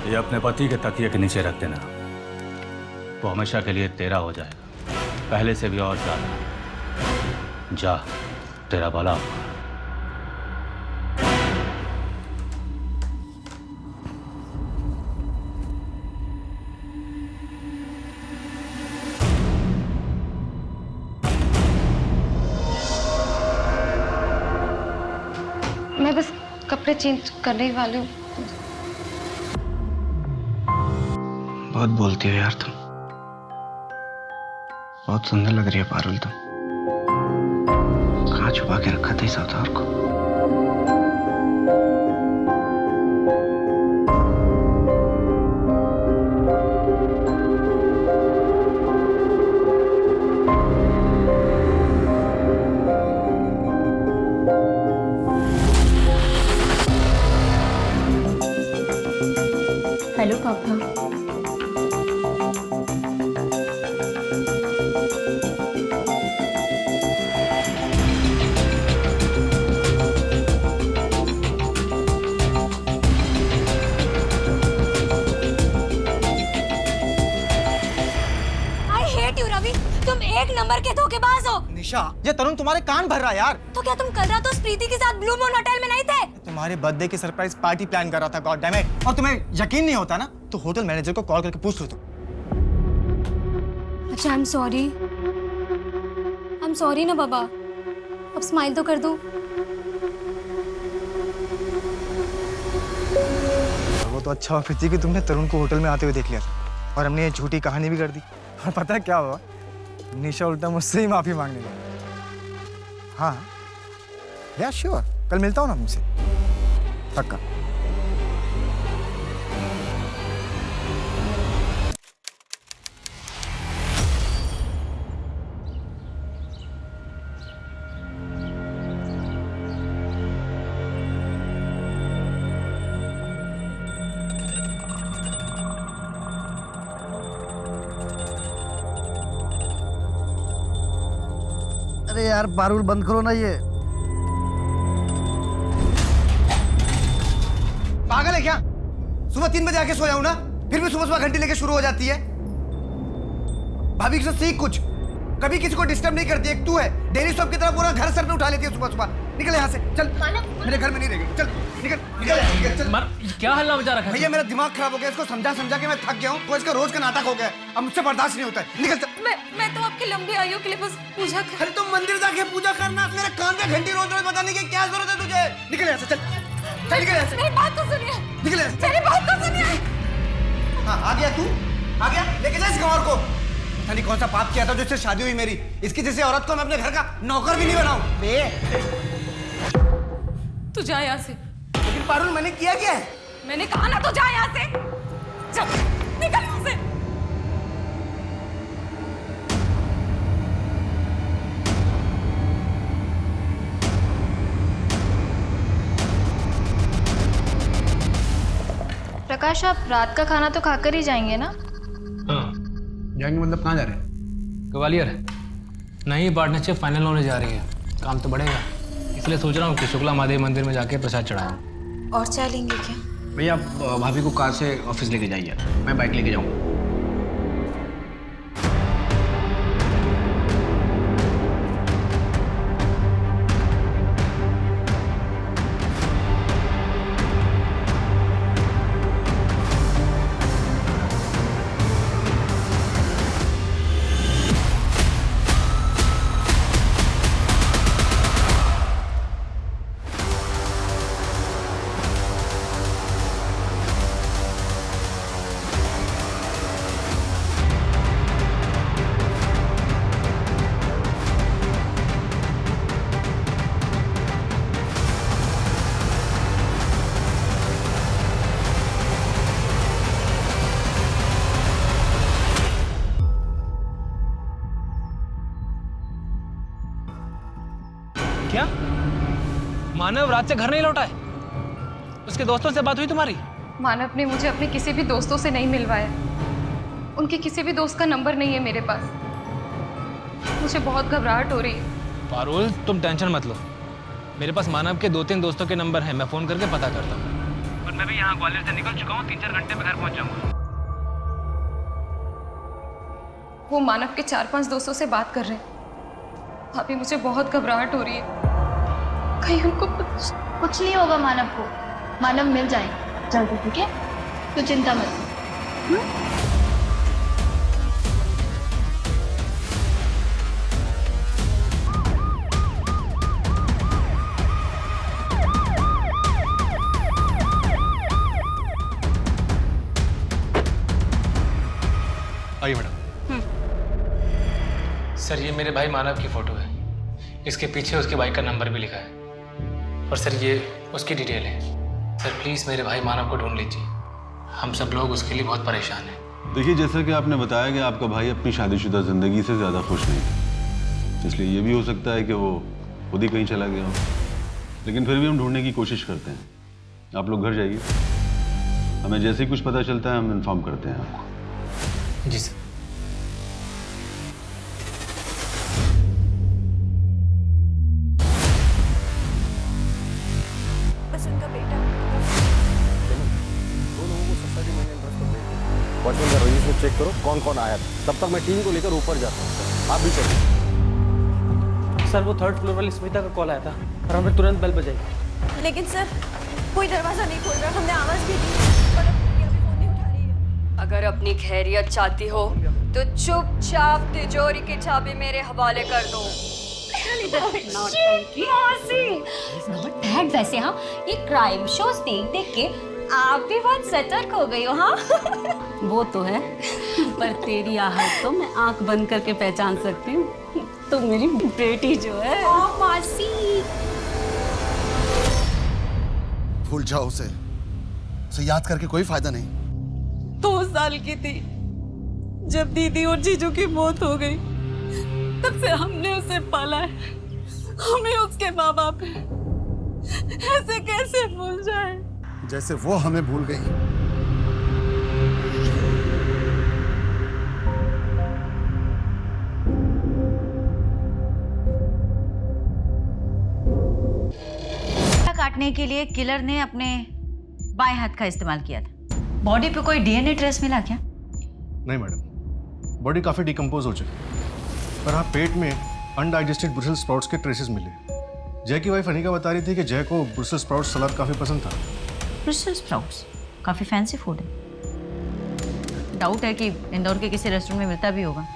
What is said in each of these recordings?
ये अपने पति के तकिए के नीचे रख देना, वो हमेशा के लिए तेरा हो जाएगा, पहले से भी और ज्यादा। जा, तेरा भला होगा। मैं बस कपड़े चेंज करने ही वाली हूँ। बहुत बोलती हो यार तुम, बहुत सुंदर लग रही है पारुल तुम। कहाँ छुपा के रखा था इस अवतार को? हेलो पापा। रवि, तुम एक नंबर के धोखेबाज हो। निशा, ये तरुण तुम्हारे कान भर रहा है यार। तो क्या तुम कल रात उस प्रीति के साथ ब्लू मून होटल में नहीं थे? तुम्हारे बर्थडे की सरप्राइज पार्टी प्लान कर रहा था, गॉड डैम इट। और तुम्हें यकीन नहीं होता ना, तो होटल मैनेजर को कॉल करके पूछ लो तुम। अच्छा, आई एम सॉरी ना बाबा। अब स्माइल तो कर दो। वो तो अच्छा ऑफिस थी कि तुमने तरुण को होटल में आते हुए देख लिया था, और हमने ये झूठी कहानी भी कर दी। और पता है क्या हुआ? निशा उल्टा मुझसे ही माफी मांगने लगी। हाँ या श्योर, कल मिलता हूँ ना मुझसे, पक्का। अरे यार पारुल, बंद करो ना ये। पागल है क्या? सुबह 3 बजे आके सो जाऊं ना, फिर भी सुबह सुबह घंटी लेके शुरू हो जाती है। भाभी से सीख कुछ, कभी किसी को डिस्टर्ब नहीं करती। एक तू है, डेली शॉप की तरह पूरा घर सर पे उठा लेती है सुबह सुबह। निकल यहाँ से, चल। मेरे घर में नहीं रहेगी, चल निकल निकल चल। क्या हल्ला मचा रखा है? भैया मेरा दिमाग खराब हो गया, इसको समझा समझा के मैं थक गया हूँ। तो इसका रोज का नाटक हो गया, अब मुझसे बर्दाश्त नहीं होता है। निकल चल। मैं तो आपकी लंबी आयु के लिए बस पूजा कर। अरे तुम मंदिर जाके पूजा करना, मेरे कान पे घंटी रोज रोज बताने की क्या जरूरत है तुझे? निकल यहाँ से, चल चल निकल यहाँ से। मेरी बात तो सुनिए। निकल यहाँ से। मेरी बात तो सुनिए। हाँ, आ गया तू, आ गया। लेके जा इस गंवार को। पता नहीं कौन सा पाप किया था जिससे शादी हुई मेरी। इसकी जैसी औरत को मैं अपने घर का नौकर भी नहीं बनाऊं। बे तू जा यहाँ से। लेकिन पारुल, मैंने किया क्या है? मैंने कहा ना, तू जा यहाँ से। चल निकल यहाँ से। प्रकाश, आप रात का खाना तो खाकर ही जाएंगे ना? हाँ, जाएंगे मतलब कहाँ जा रहे हैं? ग्वालियर। नई पार्टनरशिप फाइनल होने जा रही है, काम तो बढ़ेगा, इसलिए सोच रहा हूँ कि शुक्ला महादेव मंदिर में जाके प्रसाद चढ़ाऊं। और चाय लेंगे क्या? भैया आप भाभी को कार से ऑफिस लेके जाइए, मैं बाइक लेके जाऊँगा। क्या मानव रात से घर नहीं लौटा है? उसके दोस्तों से बात हुई तुम्हारी? मानव ने मुझे अपने किसी भी दोस्तों से नहीं मिलवाया। उनके किसी भी दोस्त का नंबर नहीं है मेरे पास। मुझे बहुत घबराहट हो रही है। पारुल, तुम टेंशन मत लो, मेरे पास मानव के 2-3 दोस्तों के नंबर हैं, मैं फोन करके पता करता हूँ। पर मैं भी यहाँ ग्वालियर से निकल चुका हूँ, 3-4 घंटे में घर पहुँच जाऊँगा। वो मानव के 4-5 दोस्तों से बात कर रहे हैं। भाभी मुझे बहुत घबराहट हो रही है, कहीं उनको कुछ नहीं होगा मानव को। मानव मिल जाएगा जल्दी, ठीक है? तो चिंता मत कर। आइए मैडम। सर ये मेरे भाई मानव की फ़ोटो है, इसके पीछे उसके बाइक का नंबर भी लिखा है, और सर ये उसकी डिटेल है। सर प्लीज़ मेरे भाई मानव को ढूंढ लीजिए, हम सब लोग उसके लिए बहुत परेशान हैं। देखिए, जैसा कि आपने बताया कि आपका भाई अपनी शादीशुदा ज़िंदगी से ज़्यादा खुश नहीं है, इसलिए ये भी हो सकता है कि वो खुद ही कहीं चला गया हो, लेकिन फिर भी हम ढूंढने की कोशिश करते हैं। आप लोग घर जाइए, हमें जैसे ही कुछ पता चलता है हम इन्फॉर्म करते हैं आपको। जी सर। बस उनका बेटा। वॉचमैन का रजिस्टर चेक करो कौन कौन आया था, तब तक मैं टीम को लेकर ऊपर जाता हूँ, आप भी चलिए। सर वो 3rd फ्लोर वाली स्मिता का कॉल आया था और हमने तुरंत बेल बजाई। लेकिन सर कोई दरवाजा नहीं खोल रहा, हमने आवाज भी दी पर अभी फोन नहीं उठा रही है। अगर अपनी खैरियत चाहती हो तो चुपचाप तिजोरी की चाबी मेरे हवाले कर दो। वैसे हाँ, ये क्राइम शोज देख देख के आप भी बहुत सतर्क हो गई हो। हाँ वो तो है, पर तेरी आहट तो मैं आंख बंद करके पहचान सकती हूँ। तो मेरी बेटी जो है। मासी भूल जाओ उसे याद करके कोई फायदा नहीं। 2 साल की थी जब दीदी और जीजू की मौत हो गई, तब से हमने उसे पाला है। हमें उसके माँ बाप है, ऐसे कैसे भूल जाए? जैसे वो हमें भूल गई। काटने के लिए किलर ने अपने बाएं हाथ का इस्तेमाल किया था। बॉडी पे कोई डीएनए ट्रेस मिला क्या? नहीं मैडम, बॉडी काफ़ी डिकम्पोज हो चुकी है, पर हाँ पेट में अनडाइजेस्टेड ब्रुसेल स्प्राउट्स के ट्रेसेस मिले। जय की वाइफ अनिका बता रही थी कि जय को ब्रुसेल स्प्राउट्स सलाद काफ़ी पसंद था। ब्रुसेल स्प्राउट्स काफ़ी फैंसी फूड है। डाउट है कि इंदौर के किसी रेस्टोरेंट में मिलता भी होगा।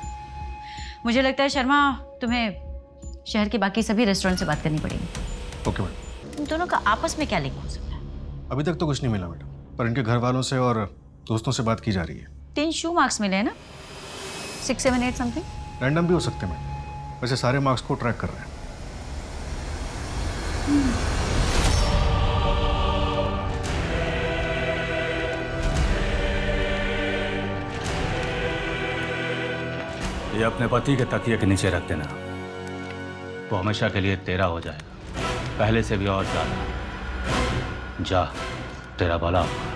मुझे लगता है शर्मा, तुम्हें शहर के बाकी सभी रेस्टोरेंट से बात करनी पड़ेगी। Okay madam. इन दोनों का आपस में क्या लिंक हो सकता है? अभी तक तो कुछ नहीं मिला मैडम, पर इनके घर वालों से और दोस्तों से बात की जा रही है। 3 शू मार्क्स मिले हैं ना, 6, 7, 8 समथिंग। रैंडम भी हो सकते हैं मैडम, वैसे सारे मार्क्स को ट्रैक कर रहे हैं। ये अपने पति के तकिए के नीचे रख देना, वो हमेशा के लिए तेरा हो जाएगा, पहले से भी और ज्यादा। जा, तेरा भला होगा।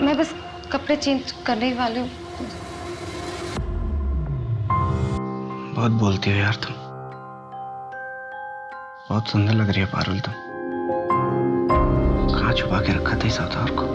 मैं बस कपड़े चेंज करने ही वाली हूँ। बहुत बोलती हो यार तुम, बहुत सुंदर लग रही है पारुल तुम। कहाँ छुपा के रखा था इस अवतार को?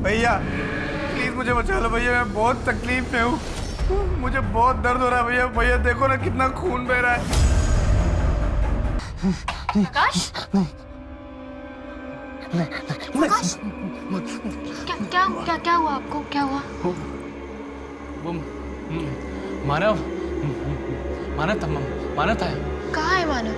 भैया प्लीज मुझे बचा लो भैया, मैं बहुत तकलीफ में हूँ, मुझे बहुत दर्द हो रहा है भैया। भैया देखो ना कितना खून बह रहा है। आकाश, आकाश, क्या हुआ आपको? क्या हुआ? वो मानव मानव था। कहाँ है मानव?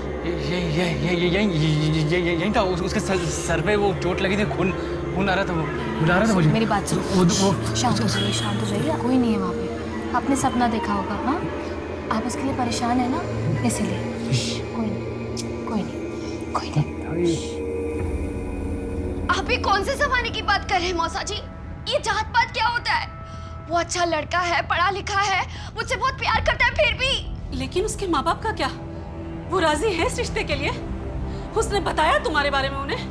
यही था। उसके सर पे वो चोट लगी थी, खून आ रहा था। वो बुला रहा था मुझे। मेरी बात सुनो, शांत हो जाइए, शांत हो जाइए। कोई नहीं है वहाँ पे। आपने सपना देखा होगा। हाँ, आप उसके लिए परेशान है ना, इसलिए। कोई नहीं, कोई नहीं, कोई नहीं। आप ही कौन से जमाने की बात कर रहे हैं मौसा जी? ये जात पात क्या होता है? वो अच्छा लड़का है, पढ़ा लिखा है, मुझसे बहुत प्यार करता है, फिर भी। लेकिन उसके माँ बाप का क्या? वो राजी है इस रिश्ते के लिए? उसने बताया तुम्हारे बारे में उन्हें?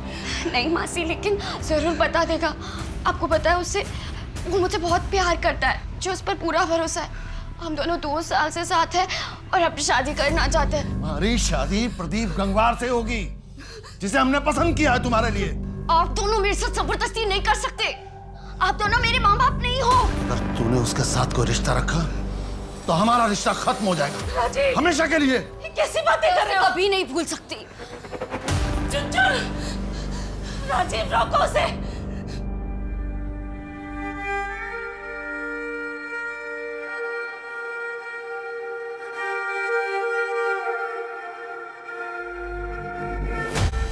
नहीं मासी, लेकिन जरूर बता देगा। आपको पता है उससे, वो मुझसे बहुत प्यार करता है, जो उस पर पूरा भरोसा है। हम दोनों 2 साल से साथ हैं और अपनी शादी करना चाहते हैं। हमारी शादी प्रदीप गंगवार से होगी, जिसे हमने पसंद किया है तुम्हारे लिए। आप दोनों मेरे साथ जबरदस्ती नहीं कर सकते। आप दोनों मेरे माँ बाप नहीं हो। अगर तूने उसके साथ कोई रिश्ता रखा तो हमारा रिश्ता खत्म हो जाएगा, राजीव, हमेशा के लिए। कैसी बातें कर रहे हो? कभी नहीं भूल सकती। राजीव, रोको उसे।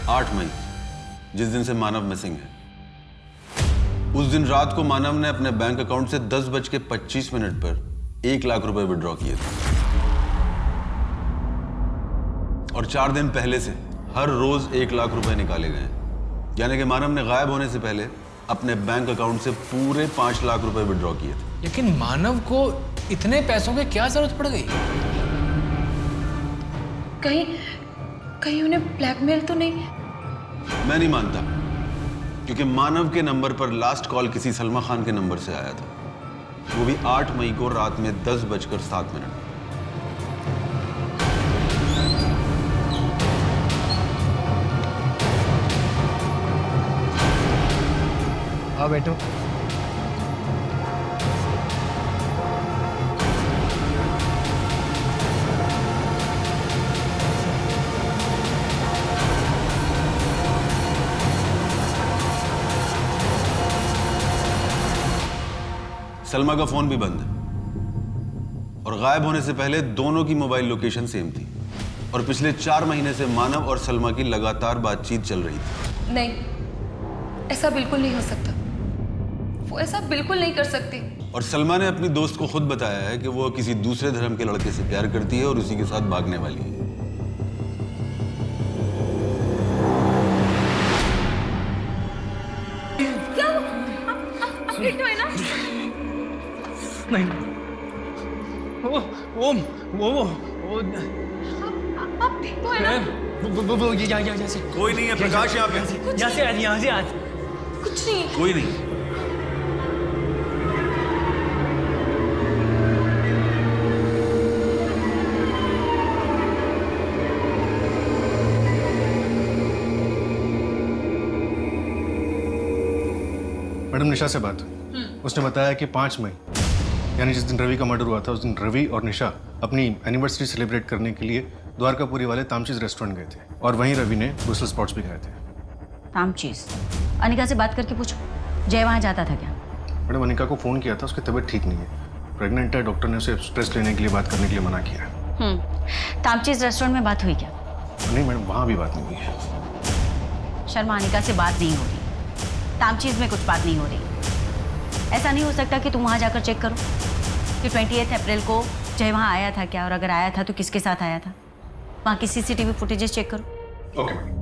आठ मई, जिस दिन से मानव मिसिंग है, उस दिन रात को मानव ने अपने बैंक अकाउंट से 10:25 पर 1 लाख रुपए विड्रॉ किए थे। और 4 दिन पहले से हर रोज 1 लाख रुपए निकाले गए। यानी कि मानव ने गायब होने से पहले अपने बैंक अकाउंट से पूरे 5 लाख रुपए विड्रॉ किए थे। लेकिन मानव को इतने पैसों की क्या जरूरत पड़ गई? कहीं उन्हें ब्लैकमेल तो नहीं? मैं नहीं मानता, क्योंकि मानव के नंबर पर लास्ट कॉल किसी सलमा खान के नंबर से आया था, वो भी 8 मई को रात में 10:07। आओ बैठो। सलमा का फोन भी बंद है और गायब होने से पहले दोनों की मोबाइल लोकेशन सेम थी। और पिछले 4 महीने से मानव और सलमा की लगातार बातचीत चल रही थी। नहीं, ऐसा बिल्कुल नहीं हो सकता। वो ऐसा बिल्कुल नहीं कर सकती। और सलमा ने अपनी दोस्त को खुद बताया है कि वो किसी दूसरे धर्म के लड़के से प्यार करती है और उसी के साथ भागने वाली है। क्या? आप ठीक तो है ना? नहीं, आप ठीक तो है ना? वो यहाँ से कोई नहीं है प्रकाश, यहाँ पे यहाँ से आज कुछ नहीं। कोई नहीं। मैडम निशा से बात हुई। उसने बताया कि 5 मई यानी जिस दिन रवि का मर्डर हुआ था, उस दिन रवि और निशा अपनी एनिवर्सरी सेलिब्रेट करने के लिए द्वारकापुरी वाले तामचीज रेस्टोरेंट गए थे और वहीं रवि ने ब्रुसेल्स स्प्राउट्स भी खाए थे। तामचीज? अनिका से बात करके पूछो, जय वहाँ जाता था क्या? मैडम अनिका को फ़ोन किया था, उसकी तबीयत ठीक नहीं है, प्रेग्नेंट है। डॉक्टर ने उसे स्ट्रेस लेने के लिए बात करने के लिए मना किया। तामचीज रेस्टोरेंट में बात हुई क्या? नहीं मैडम, वहाँ भी बात नहीं हुई है। शर्मा, अनिका से बात नहीं हो रही, तामचीज में कुछ बात नहीं हो रही। ऐसा नहीं हो सकता कि तुम वहाँ जाकर चेक करो कि 28 अप्रैल को जय वहाँ आया था क्या, और अगर आया था तो किसके साथ आया था? वहाँ की CCTV फुटेजेस चेक करो। Okay madam.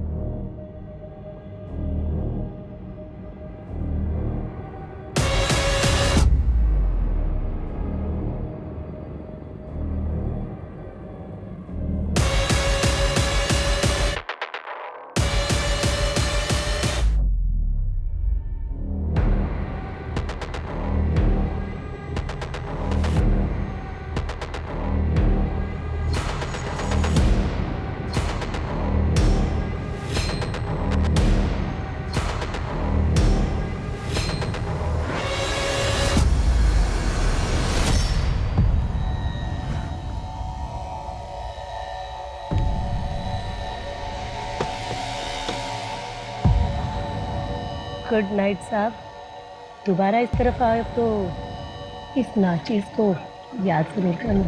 गुड नाइट साहब। दोबारा इस तरफ आए तो इस नाचीज को याद से नहीं करना।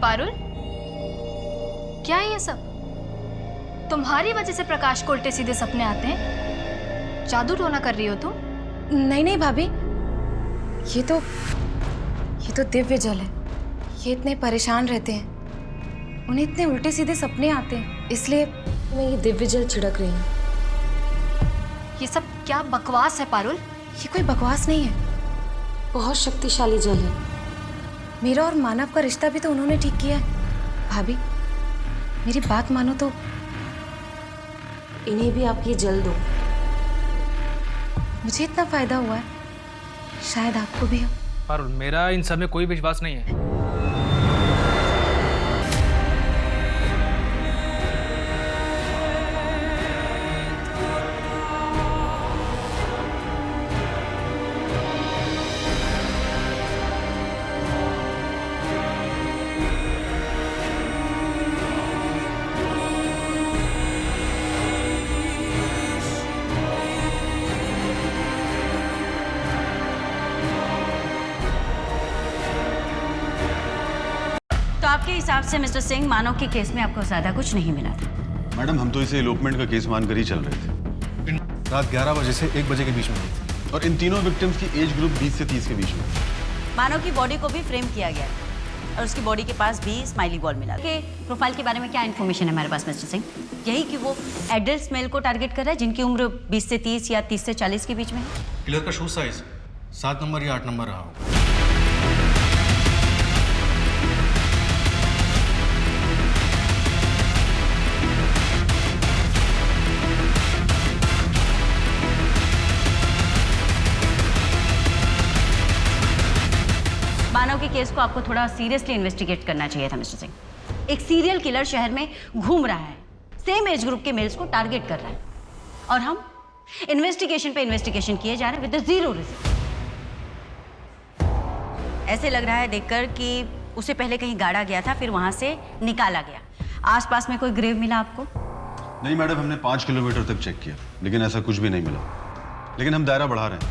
पारुल, क्या है ये सब? तुम्हारी वजह से प्रकाश को उल्टे सीधे सपने आते हैं। जादू टोना कर रही हो तुम? नहीं नहीं भाभी, ये तो दिव्य जल है। ये इतने परेशान रहते हैं, उन्हें इतने उल्टे सीधे सपने आते हैं, इसलिए मैं ये दिव्य जल छिड़क रही हूँ। ये सब क्या बकवास है पारुल? ये कोई बकवास नहीं है, बहुत शक्तिशाली जल है। मेरा और मानव का रिश्ता भी तो उन्होंने ठीक किया है। भाभी, मेरी बात मानो तो इन्हें भी आप ये जल दो। मुझे इतना फायदा हुआ है, शायद आपको भी हो। पारुल, मेरा इन सब में कोई विश्वास नहीं है। आपके हिसाब से मिस्टर सिंह, मानव के केस में आपको ज्यादा कुछ नहीं मिला था? मैडम, हम तो इसे एलोपमेंट का केस मानकर ही चल रहे थे। रात 11 बजे से 1 बजे के बीच में हुई थी। और इन तीनों विक्टिम्स की एज ग्रुप 20 से 30 के बीच में। मानव की बॉडी को भी फ्रेम किया गया और उसकी बॉडी के पास भी स्माइली बॉल मिला। के प्रोफाइल के बारे में क्या इन्फॉर्मेशन है हमारे पास मिस्टर सिंह? यही कि वो एडल्ट मेल को टारगेट कर रहा है जिनकी उम्र 20 से 30 या 30 से 40 के बीच में है। किलर का शू साइज 7 नंबर या 8 नंबर रहा होगा। मानव के केस को आपको थोड़ा सीरियसली इन्वेस्टिगेट करना चाहिए था मिस्टर सिंह। एक सीरियल किलर शहर में घूम रहा है, सेम एज ग्रुप के मेल्स को टारगेट कर रहा है, और हम इन्वेस्टिगेशन पे इन्वेस्टिगेशन किए जा रहे हैं विद जीरो रिजल्ट। ऐसे लग रहा है देखकर कि उसे पहले कहीं गाड़ा गया था, फिर वहां से निकाला गया। आसपास में कोई ग्रेव मिला आपको? नहीं मैडम, हमने 5 किलोमीटर तक चेक किया, लेकिन ऐसा कुछ भी नहीं मिला। लेकिन हम दायरा बढ़ा रहे हैं।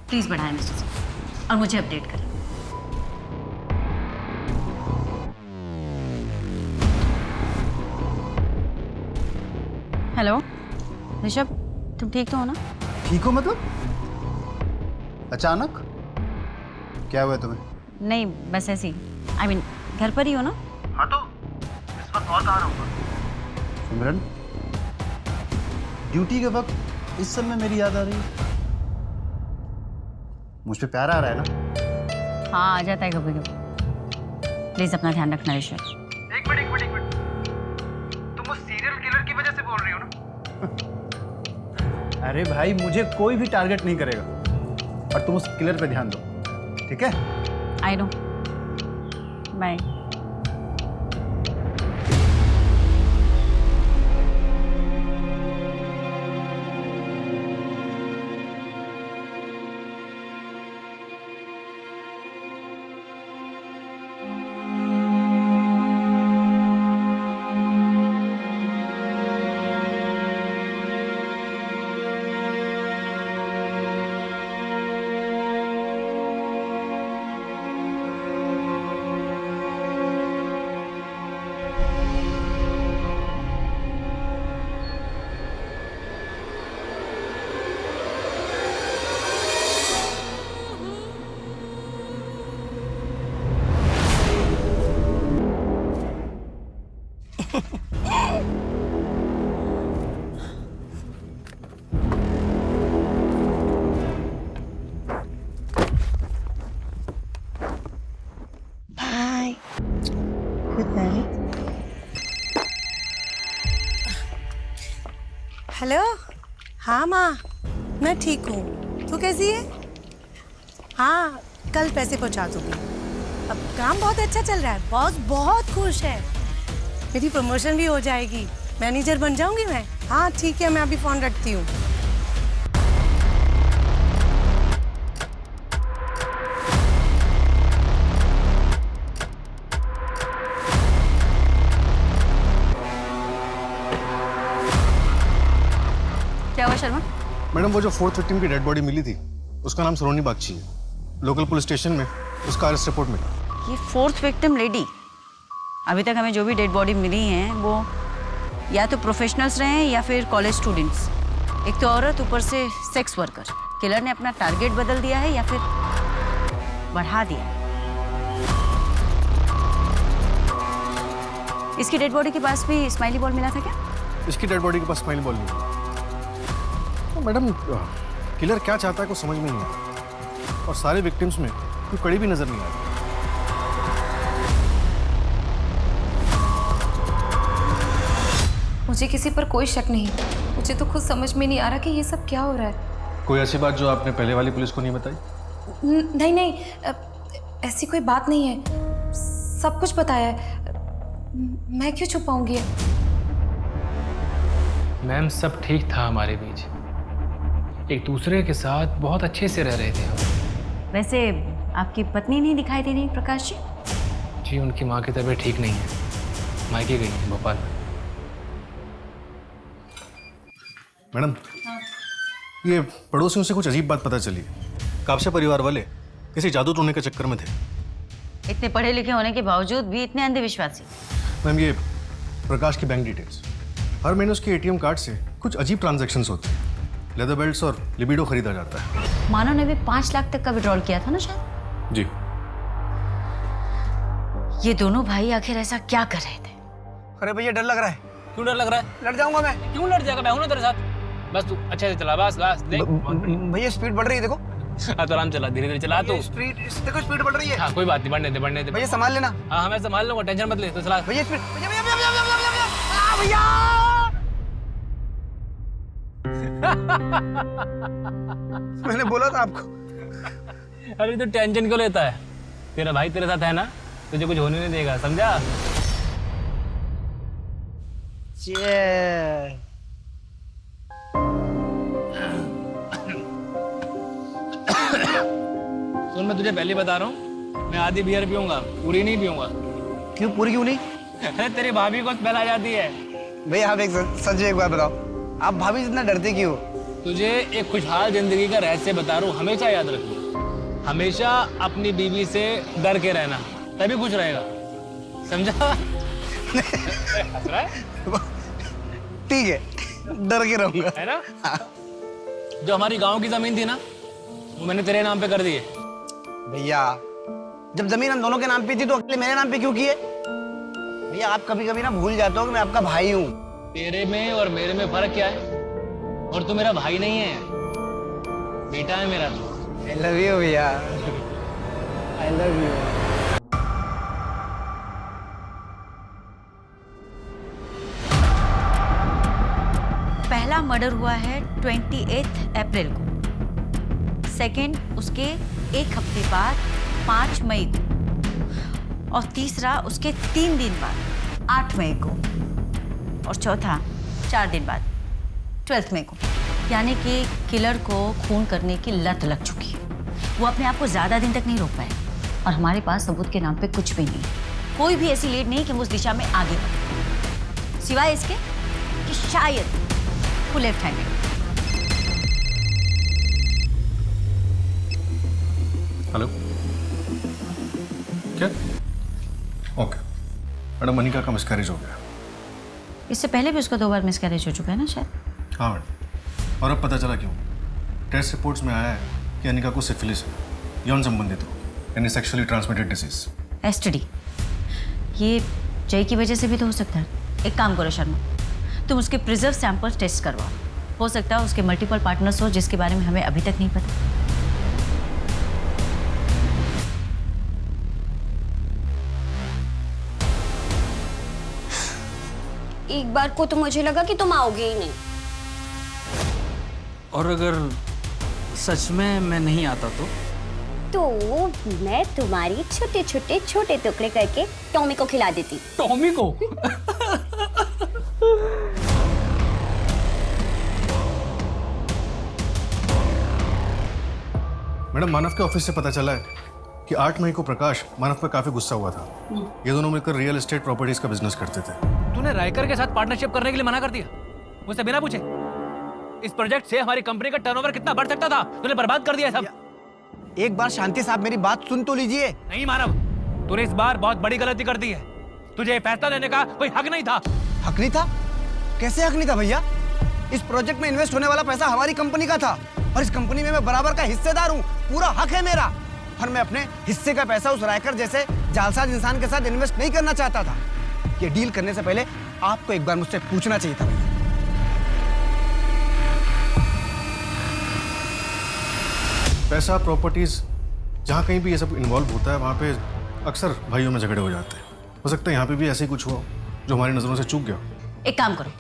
प्लीज बढ़ाएं मिस्टर सिंह और मुझे अपडेट करें। हेलो ऋषभ, तुम ठीक तो हो ना? ठीक हो मतलब? अचानक क्या हुआ तुम्हें? नहीं, बस ऐसे ही। I mean, घर पर ही हो ना? हाँ, तो इस वक्त और कहाँ रहूँगा? सिमरन, ड्यूटी के वक्त इस समय मेरी याद आ रही है। मुझ पे प्यार आ रहा है ना? हाँ, आ जाता है कभी कभी। प्लीज अपना ध्यान रखना ऋषभ। एक मिनट। तुम उस सीरियल किलर की वजह से बोल रही हो ना? अरे भाई, मुझे कोई भी टारगेट नहीं करेगा, और तुम उस किलर पे ध्यान दो, ठीक है? I know. Bye. Good night. Hello. हाँ माँ, मैं ठीक हूँ। तू कैसी है? हाँ, कल पैसे पहुँचा दूँगी। अब काम बहुत अच्छा चल रहा है, बॉस बहुत खुश है। मेरी प्रमोशन भी हो जाएगी, मैनेजर बन जाऊँगी मैं। हाँ ठीक है, मैं अभी फ़ोन रखती हूँ। क्या हुआ शर्मा? मैडम, वो जो 4th विक्टिम की डेड बॉडी मिली थी, उसका नाम सरोनी बागची है। लोकल पुलिस स्टेशन में उसका अरेस्ट रिपोर्ट मिला। ये 4th विक्टिम लेडी, अभी तक हमें जो भी डेड बॉडी मिली हैं वो या तो प्रोफेशनल्स रहे हैं या फिर कॉलेज स्टूडेंट्स। एक तो औरत, ऊपर से सेक्स वर्कर। किलर ने अपना टारगेट बदल दिया है या फिर बढ़ा दिया है। इसकी डेड बॉडी के पास भी स्माइली बॉल मिला था क्या? इसकी डेड बॉडी के पास स्माइली बॉल नहीं मिला। तो मैडम, किलर क्या चाहता है कुछ समझ में नहीं आता, और सारे विक्टिम्स में कोई कड़ी भी नजर नहीं आ रही। मुझे किसी पर कोई शक नहीं। मुझे तो खुद समझ में नहीं आ रहा कि ये सब क्या हो रहा है। कोई ऐसी बात जो आपने पहले वाली पुलिस को नहीं बताई? नहीं नहीं, ऐसी कोई बात नहीं है, सब कुछ बताया है। मैं क्यों छुपाऊंगी? मैम, सब ठीक था हमारे बीच, एक दूसरे के साथ बहुत अच्छे से रह रहे थे हम। वैसे आपकी पत्नी नहीं दिखाई दे रही प्रकाश जी? जी, उनकी माँ की तबीयत ठीक नहीं है, मायके गई है भोपाल में। मैडम, ये पड़ोसियों से कुछ अजीब बात पता चली है। कापसे परिवार वाले किसी जादू टोने के चक्कर में थे। इतने पढ़े लिखे होने के बावजूद भी इतने अंधविश्वासी। मैम, ये प्रकाश की बैंक डिटेल्स, हर महीने उसके एटीएम कार्ड से कुछ अजीब ट्रांजैक्शंस होते हैं। लेदर बेल्ट्स और लिबिडो खरीदा जाता है। मानव ने भी 5 लाख तक का विड्रॉल किया था ना शायद? जी। ये दोनों भाई आखिर ऐसा क्या कर रहे थे? अरे भैया, डर लग रहा है। क्यों डर लग रहा है? लड़ जाऊंगा मैं। क्यों लड़ जाएगा? मैं हूं ना तेरे साथ। बस तू अच्छे से चला, बस बस देख। भैया, स्पीड बढ़ रही है, देखो। तो आराम चला, धीरे धीरे चला तू। स्पीड देखो, स्पीड बढ़ रही है। हाँ, कोई बात नहीं, बढ़ने दे बढ़ने दे। भैया संभाल लेना। हाँ, मैं संभाल लूंगा, टेंशन मत ले, तो चला। भैया स्पीड, भैया भैया भैया भैया भैया भैया। मैंने बोला था आपको। अरे, तू टेंशन क्यों लेता है? तेरा भाई तेरे साथ है ना, तुझे कुछ होने नहीं देगा, समझा? सुन, मैं तुझे पहले बता रहा हूँ, मैं आधी बियर पीऊंगा, पूरी नहीं पीऊंगा। क्यों पूरी क्यों नहीं? अरे, तेरी भाभी को स्मेल आ जाती है। भैया, आप एक सच एक बात बताओ, आप भाभी से इतना डरते क्यों? तुझे एक खुशहाल जिंदगी का रहस्य बता रहा हूँ, हमेशा याद रखना। हमेशा अपनी बीवी से डर के रहना, तभी खुश रहेगा, समझा? ठीक है, डर के रहूंगा, है ना? जो हमारी गांव की जमीन थी ना, वो मैंने तेरे नाम पे कर दी है। भैया, जब जमीन हम दोनों के नाम पे थी तो अकेले मेरे नाम पे क्यों की है? भैया, आप कभी कभी ना भूल जाते हो कि मैं आपका भाई हूँ। तेरे में और मेरे में फर्क क्या है? और तू मेरा भाई नहीं है, बेटा है मेरा तू। I love you भैया, I love you। पहला मर्डर हुआ है 28 अप्रैल को, सेकंड उसके एक हफ्ते बाद 5 मई को, और तीसरा उसके 3 दिन बाद 8 मई को, और चौथा 4 दिन बाद 12 मई को। यानी कि किलर को खून करने की लत लग चुकी है। वो अपने आप को ज़्यादा दिन तक नहीं रोक पाए, और हमारे पास सबूत के नाम पे कुछ भी नहीं, कोई भी ऐसी लीड नहीं कि वो उस दिशा में आगे बढ़े, सिवाय इसके कि शायद वो लेफ्ट हैंडेड। हेलो, क्या? ओके मैडम, मनिका का मिसकैरेज हो गया। इससे पहले भी उसका 2 बार मिसकैरेज हो चुका है ना शायद? हाँ मैडम, और अब पता चला क्यों। टेस्ट रिपोर्ट्स में आया है कि अनिका को सिफिलिस है, यौन संबंधित हो, यानी सेक्सुअली ट्रांसमिटेड डिसीज। एसटीडी। ये जय की वजह से भी तो हो सकता है। एक काम करो शर्मा, तुम उसके प्रिजर्व सैंपल्स टेस्ट करवाओ, हो सकता है उसके मल्टीपल पार्टनर्स हो जिसके बारे में हमें अभी तक नहीं पता। एक बार को तो मुझे लगा कि तुम आओगे ही नहीं। और अगर सच में मैं नहीं आता तो मैं तुम्हारी छोटे छोटे छोटे टुकड़े करके टॉमी को खिला देती। टॉमी को? मैडम, मानव के ऑफिस से पता चला है कि 8 मई को प्रकाश मानव पर काफी गुस्सा हुआ था। ये दोनों मिलकर रियल एस्टेट प्रॉपर्टीज का बिजनेस करते थे। तूने रायकर के साथ पार्टनरशिप करने के लिए मना कर दिया मुझसे बिना पूछे। इस प्रोजेक्ट से हमारी कंपनी का टर्नओवर कितना बढ़ सकता था, तूने बर्बाद कर दिया सब। एक बार शांति साहब मेरी बात सुन तो लीजिए। नहीं मानव, तूने इस बार बहुत बड़ी गलती कर दी है। तुझे ये फैसला लेने का कोई हक नहीं था। हक नहीं था? कैसे हक नहीं था भैया? इस प्रोजेक्ट में इन्वेस्ट होने वाला पैसा हमारी कंपनी का था और इस कंपनी में मैं बराबर का हिस्सेदार हूँ। पूरा हक है मेरा और मैं अपने हिस्से का पैसा उस रायकर जैसे जालसाज इंसान के साथ इन्वेस्ट नहीं करना चाहता था। ये डील करने से पहले आपको एक बार मुझसे पूछना चाहिए था भैया। पैसा, प्रॉपर्टीज, जहाँ कहीं भी ये सब इन्वॉल्व होता है वहाँ पे अक्सर भाइयों में झगड़े हो जाते हैं। हो सकता है यहाँ पे भी ऐसे ही कुछ हुआ जो हमारी नजरों से चूक गया। एक काम करो,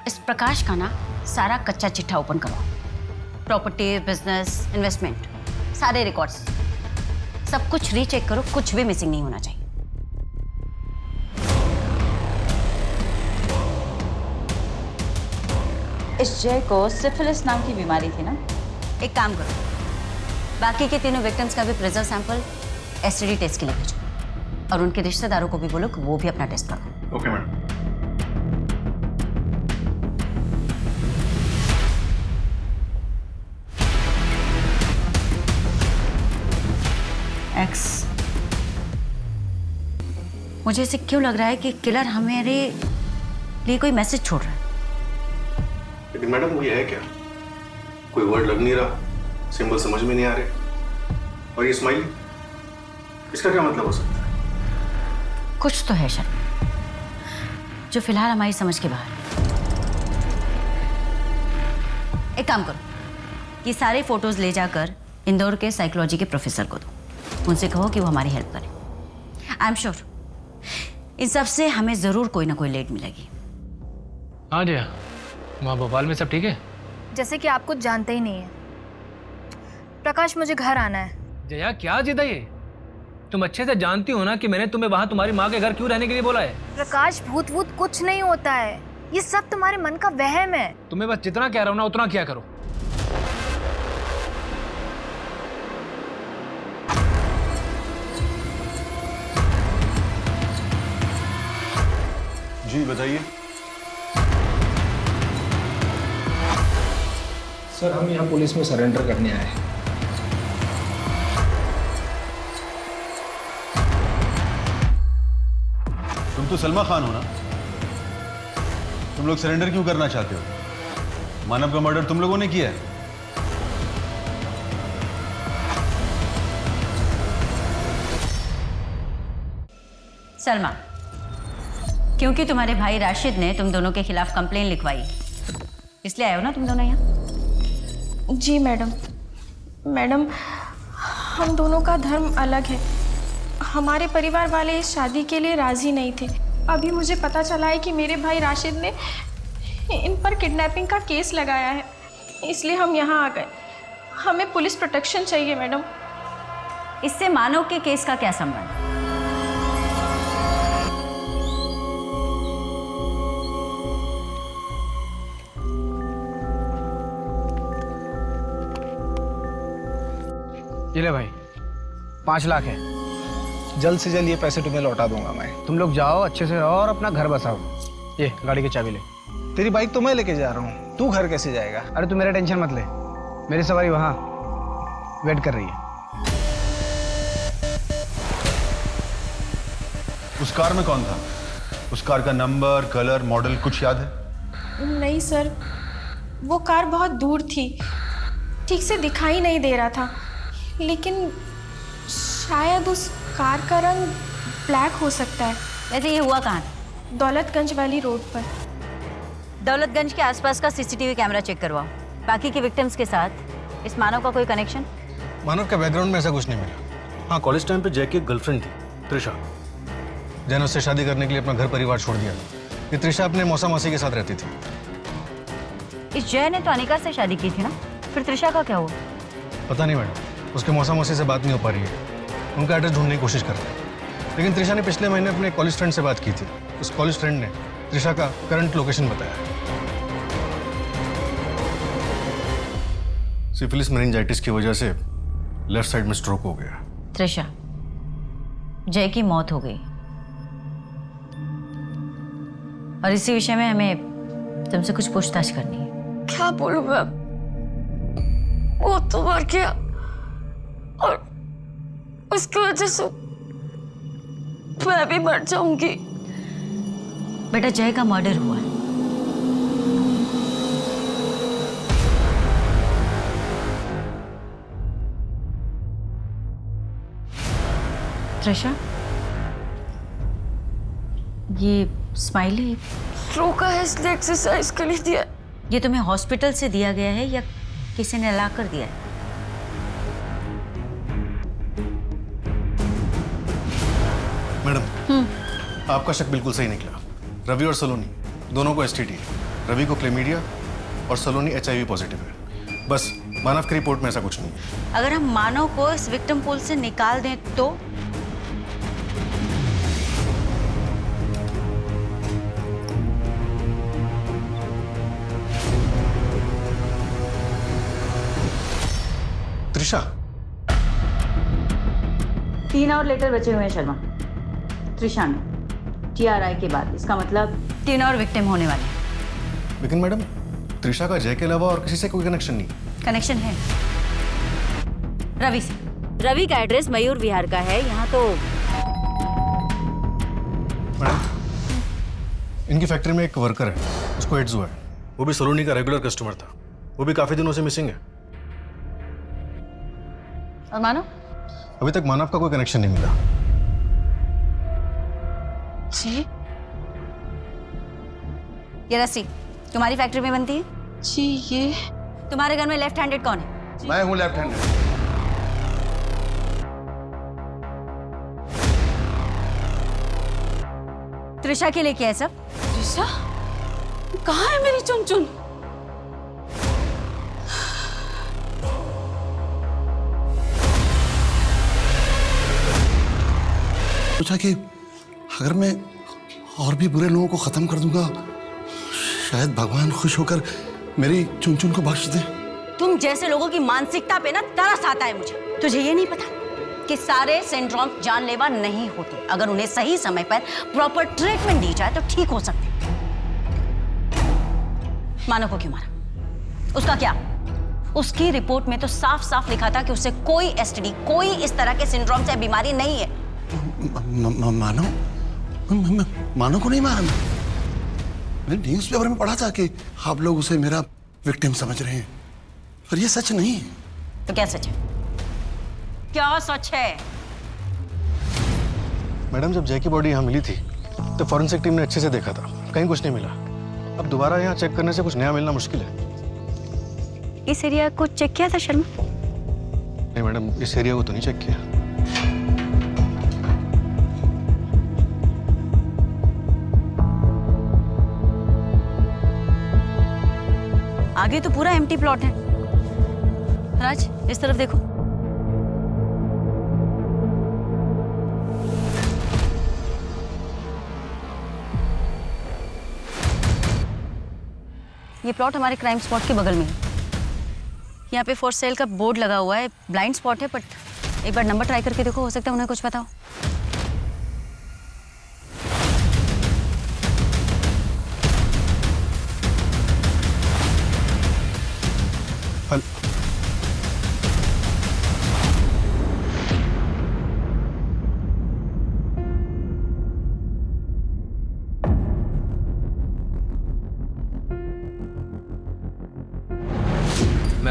इस प्रकाश का ना सारा कच्चा चिट्ठा ओपन करो। प्रॉपर्टी, बिजनेस, इन्वेस्टमेंट, सारे रिकॉर्ड्स, सब कुछ रीचेक करो, कुछ भी मिसिंग नहीं होना चाहिए। इस जय को सिफिलिस नाम की बीमारी थी ना? एक काम करो, बाकी के तीनों विक्टिम्स का भी प्रेजर सैंपल एसटीडी टेस्ट के लिए भेजो और उनके रिश्तेदारों को भी बोलो कि वो भी अपना टेस्ट करो। Okay madam. एक्स, मुझे ऐसे क्यों लग रहा है कि किलर हमारे लिए कोई मैसेज छोड़ रहा है। लेकिन मैडम वो ये है क्या? कोई वर्ड लग नहीं रहा, सिंबल समझ में नहीं आ रहे, और ये स्माइल, इसका क्या मतलब हो सकता है? कुछ तो है शर्मा जो फिलहाल हमारी समझ के बाहर है। एक काम करो, ये सारे फोटोज ले जाकर इंदौर के साइकोलॉजी के प्रोफेसर को दो, उनसे कहो कि वो हमारी हेल्प करें। आई एम श्योर इन सब से हमें जरूर कोई ना कोई लीड मिलेगी। हाँ जया, वहाँ भोपाल में सब ठीक है? जैसे कि आप कुछ जानते ही नहीं है। प्रकाश, मुझे घर आना है। जया क्या जिद है ये? तुम अच्छे से जानती हो ना कि मैंने तुम्हें वहाँ तुम्हारी माँ के घर क्यों रहने के लिए बोला है। प्रकाश, भूत वूत कुछ नहीं होता है, ये सब तुम्हारे मन का वहम है। तुम्हें बस जितना कह रहा हूँ ना उतना क्या करो। जी बताइए। सर, हम यहाँ पुलिस में सरेंडर करने आए हैं। तुम तो सलमा खान हो ना? तुम लोग सरेंडर क्यों करना चाहते हो? मानव का मर्डर तुम लोगों ने किया है। सलमा, क्योंकि तुम्हारे भाई राशिद ने तुम दोनों के खिलाफ कंप्लेन लिखवाई, इसलिए आए हो ना तुम दोनों यहाँ? जी मैडम। मैडम, हम दोनों का धर्म अलग है। हमारे परिवार वाले इस शादी के लिए राजी नहीं थे। अभी मुझे पता चला है कि मेरे भाई राशिद ने इन पर किडनैपिंग का केस लगाया है, इसलिए हम यहाँ आ गए। हमें पुलिस प्रोटेक्शन चाहिए मैडम। इससे मानव के केस का क्या संबंध? ये ले भाई, 5 लाख है। जल्द से जल्द ये पैसे तुम्हें लौटा दूंगा मैं। तुम लोग जाओ, अच्छे से रहो और अपना घर बसाओ। ये गाड़ी की चाबी ले। तेरी बाइक तो मैं लेके जा रहा हूँ, तू घर कैसे जाएगा? अरे तू मेरा टेंशन मत ले, मेरी सवारी वहाँ वेट कर रही है। उस कार में कौन था? उस कार का नंबर, कलर, मॉडल कुछ याद है? नहीं सर, वो कार बहुत दूर थी, ठीक से दिखाई नहीं दे रहा था, लेकिन शायद उस कार का रंग ब्लैक हो सकता है। वैसे ये हुआ कहाँ? दौलतगंज वाली रोड पर। दौलतगंज के आसपास का सीसीटीवी कैमरा चेक करवाओ। बाकी के विक्टिम्स के साथ इस मानव का कोई कनेक्शन? मानव के बैकग्राउंड में ऐसा कुछ नहीं मिला। हाँ, कॉलेज टाइम पे जय की एक गर्लफ्रेंड थी, त्रिशा। जैन उससे शादी करने के लिए अपना घर परिवार छोड़ दिया। ये त्रिशा अपने मौसा मौसी के साथ रहती थी। इस जय ने तो अनिका से शादी की थी ना, फिर त्रिशा का क्या हुआ? पता नहीं मैडम, उसके मौसा मौसी से बात नहीं हो पा रही है। उनका एड्रेस ढूंढने की कोशिश करते हैं, लेकिन त्रिशा ने पिछले महीने अपने कॉलेज फ्रेंड से बात की थी। उस कॉलेज फ्रेंड ने त्रिशा का करंट लोकेशन बताया। सिफिलिस मेनिंजाइटिस की वजह से लेफ्ट साइड में स्ट्रोक हो गया। त्रिशा, जय की मौत हो गई और इसी विषय में हमें तुमसे कुछ पूछताछ करनी है। क्या बोलूं मैं? वो तो मर गया और उसकी वजह से मैं भी मर जाऊंगी। बेटा, जय का मर्डर हुआ है। त्रिशा, ये स्माइली रोका है इसलिए एक्सरसाइज के लिए दिया। ये तुम्हें हॉस्पिटल से दिया गया है या किसी ने ला कर दिया है? मैडम, आपका शक बिल्कुल सही निकला। रवि और सलोनी दोनों को एसटीडी है। रवि को क्लेमीडिया और सलोनी HIV पॉजिटिव है। बस मानव की रिपोर्ट में ऐसा कुछ नहीं है। अगर हम मानव को इस विक्टिम पूल से निकाल दें तो? त्रिशा, 3 और लेटर बचे हुए हैं शर्मा। त्रिशा में TRI के बाद, इसका मतलब 3 और विक्टिम होने वाले हैं। लेकिन मैडम, त्रिशा का जय के अलावा और किसी से कोई कनेक्शन नहीं। कनेक्शन है रवि से। रवि का एड्रेस मयूर विहार का है। यहाँ तो मैडम, इनकी फैक्ट्री में एक वर्कर है, उसको एड्स हुआ है। वो भी सलोनी का रेगुलर कस्टमर था। वो भी काफी दिनों से मिसिंग है। और मानव? अभी तक मानव का कोई कनेक्शन नहीं मिला। जी, ये रस्सी तुम्हारी फैक्ट्री में बनती है? जी। ये तुम्हारे घर में लेफ्ट हैंडेड कौन है? मैं हूँ लेफ्ट हैंडेड। त्रिशा के लिए क्या है सब? त्रिशा कहाँ है मेरी चुनचुन? सोचा कि अगर मैं और भी बुरे लोगों को खत्म कर दूंगा, शायद भगवान खुश होकर मेरी चुनचुन को बख्श दे। तुम जैसे लोगों की मानसिकता पे ना तरस आता है मुझे। तुझे ये नहीं पता कि सारे सिंड्रोम जानलेवा नहीं होते। अगर उन्हें सही समय पर प्रॉपर ट्रीटमेंट दी जाए तो ठीक हो सकते। मानव को क्यों मारा? उसका क्या? उसकी रिपोर्ट में तो साफ साफ लिखा था कि उसे कोई STD, कोई इस तरह के सिंड्रोम से बीमारी नहीं है। मानो को नहीं मारा। मैंने न्यूज़ पेपर में पढ़ा था कि आप लोग उसे मेरा विक्टिम समझ रहे हैं, पर ये सच नहीं है। तो क्या सच है? क्या सच है? मैडम, जब जय की बॉडी यहाँ मिली थी तो फॉरेंसिक टीम ने अच्छे से देखा था, कहीं कुछ नहीं मिला। अब दोबारा यहाँ चेक करने से कुछ नया मिलना मुश्किल है। इस एरिया को चेक किया था शर्मा? नहीं मैडम, इस एरिया को तो नहीं चेक किया। आगे तो पूरा एम्प्टी प्लॉट है। राज, इस तरफ देखो। ये प्लॉट हमारे क्राइम स्पॉट के बगल में है। यहाँ पे फॉर सेल का बोर्ड लगा हुआ है। ब्लाइंड स्पॉट है, बट एक बार नंबर ट्राई करके देखो, हो सकता है उन्हें कुछ पता हो।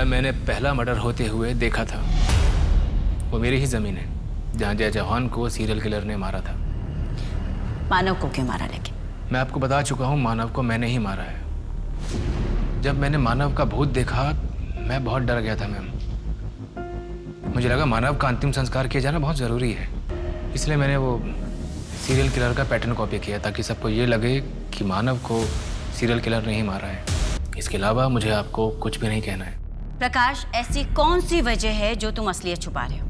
मैंने पहला मर्डर होते हुए देखा था। वो मेरी ही जमीन है जहाँ जय जवान को सीरियल किलर ने मारा था। मानव को क्यों मारा? लेकिन मैं आपको बता चुका हूँ, मानव को मैंने ही मारा है। जब मैंने मानव का भूत देखा मैं बहुत डर गया था मैम। मुझे लगा मानव का अंतिम संस्कार किया जाना बहुत ज़रूरी है, इसलिए मैंने वो सीरियल किलर का पैटर्न कॉपी किया ताकि सबको ये लगे कि मानव को सीरियल किलर नहीं मारा है। इसके अलावा मुझे आपको कुछ भी नहीं कहना है। प्रकाश, ऐसी कौन सी वजह है जो तुम असलियत छुपा रहे हो?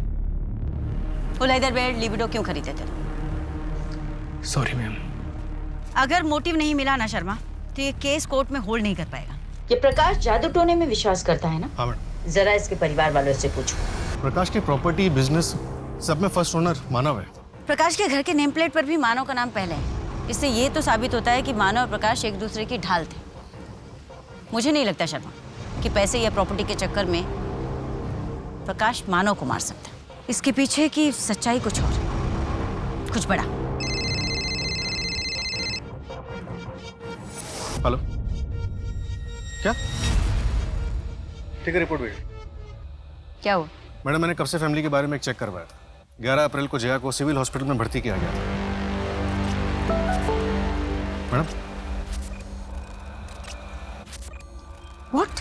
वो लेदर बेड लिबिडो क्यों खरीदे थे? Sorry ma'am. अगर मोटिव नहीं मिला ना शर्मा, तो ये केस कोर्ट में होल्ड नहीं कर पाएगा। ये प्रकाश जादू टोने में विश्वास करता है ना? हाँ मैडम। जरा इसके परिवार वालों से पूछो। प्रकाश की प्रॉपर्टी, बिजनेस सब में फर्स्ट ओनर मानव है। प्रकाश के घर के नेम प्लेट पर भी मानव का नाम पहले है। इससे ये तो साबित होता है कि मानव और प्रकाश एक दूसरे की ढाल थे। मुझे नहीं लगता शर्मा कि पैसे या प्रॉपर्टी के चक्कर में प्रकाश मानव को मार सकता है। इसके पीछे की सच्चाई कुछ और, कुछ बड़ा। हेलो, क्या? ठीक है, रिपोर्ट भेजो। क्या हुआ? मैडम, मैंने कब से फैमिली के बारे में एक चेक करवाया था। 11 अप्रैल को जया को सिविल हॉस्पिटल में भर्ती किया गया। Madam, what?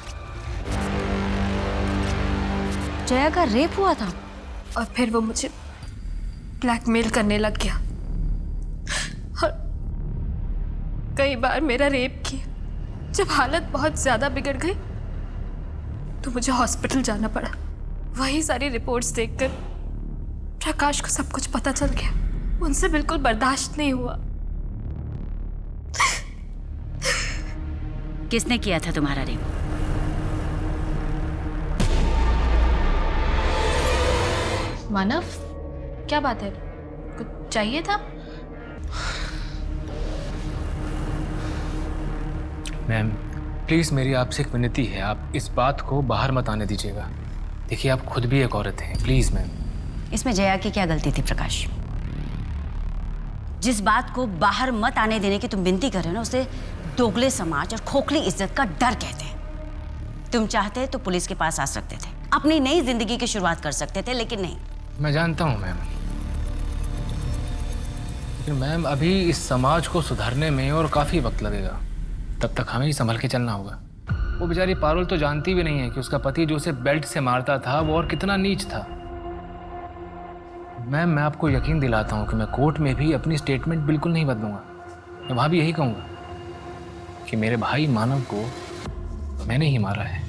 जया का रेप हुआ था? और फिर वो मुझे ब्लैकमेल करने लग गया और कई बार मेरा रेप किया। जब हालत बहुत ज्यादा बिगड़ गई तो मुझे हॉस्पिटल जाना पड़ा। वही सारी रिपोर्ट्स देखकर प्रकाश को सब कुछ पता चल गया। उनसे बिल्कुल बर्दाश्त नहीं हुआ। किसने किया था तुम्हारा रेप? मानव, क्या बात है? कुछ चाहिए था? मैम प्लीज़, मेरी आपसे एक विनती है, आप इस बात को बाहर मत आने दीजिएगा। देखिए, आप खुद भी एक औरत हैं, प्लीज़ मैम। इसमें जया की क्या गलती थी प्रकाश? जिस बात को बाहर मत आने देने की तुम विनती कर रहे हो ना, उसे दोगले समाज और खोखली इज्जत का डर कहते हैं। तुम चाहते तो पुलिस के पास आ सकते थे, अपनी नई जिंदगी की शुरुआत कर सकते थे, लेकिन नहीं। मैं जानता हूँ मैम, लेकिन मैम अभी इस समाज को सुधारने में और काफ़ी वक्त लगेगा। तब तक हमें ही संभल के चलना होगा। वो बेचारी पारुल तो जानती भी नहीं है कि उसका पति जो उसे बेल्ट से मारता था वो और कितना नीच था। मैम, मैं आपको यकीन दिलाता हूँ कि मैं कोर्ट में भी अपनी स्टेटमेंट बिल्कुल नहीं बदलूंगा। मैं वहाँ भी यही कहूँगा कि मेरे भाई मानव को मैंने ही मारा है।